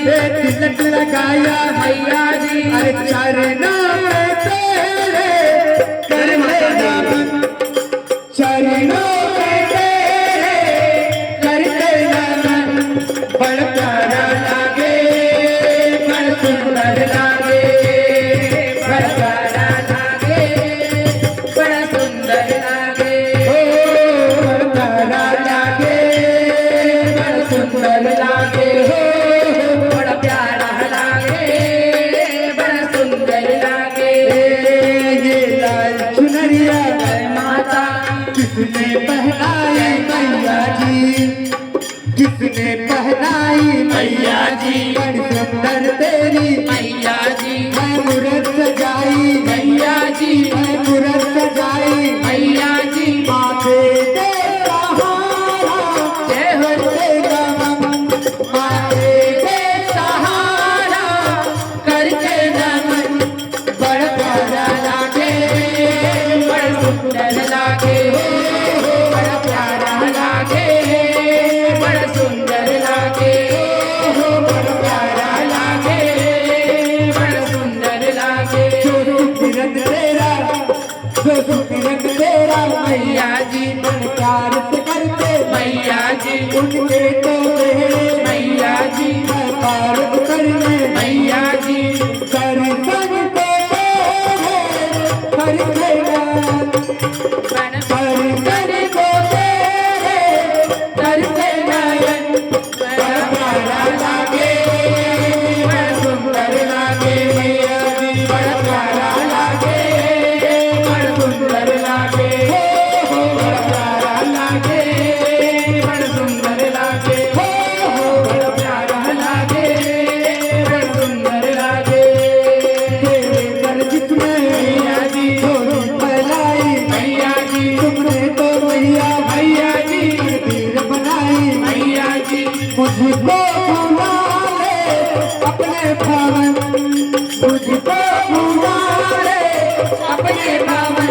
तिलक लगाया मैया जी, अरे चरणों में तेरे करते नमन, चरणों में तेरे करते नमन। बड़ प्यारा लागे, बड़ सुंदर लागे, बड़ प्यारा लागे, बड़ा सुंदर लागे, बड़ प्यारा लागे, बड़ सुंदर लागे, बड़ा प्यारा लागे, बड़ा सुंदर लागे। ये लाल चुनरिया माता किसने पहनाई मैया जी, किसने पहनाई मैया जी, बड़ी सुंदर तेरी मैया जी, मैं मूरत सजाई मैया जी, मैं मूरत सजाई मैया जी। माथे दे सहारा जय हो तेरा नमन, माथे दे सहारा करके नमन। बड़ प्यारा लागे, बड़ सुंदर लागे, बड़ प्यारा लागे, बड़ सुंदर लागे, बड़ प्यारा लागे, बड़ सुंदर लागे। जो रंग तेरा, जो रंग तेरा मैया जी, मन प्यार से करते मैया जी, उनके तो मेरे मैया जी, मैं पार करने मैया जी। कर सकते हर खेला कर सकते करते नयन। बड़ा प्यारा लागे, बड़ा सुंदर लागे मैया जी, बड़ा प्यारा लागे, बड़ा सुंदर लागे, बड़ा प्यारा लागे, बड़ा सुंदर लागे, बड़ा प्यारा लागे, बड़ा सुंदर लागे। तेरे गर्जित में मैया जी छोड़ी पलाई मैया जी, तुमने तो मैया मैया जी तीर बनाई मैया जी। मुझको बुला ले अपने भवन, मुझको बुला ले अपने भवन।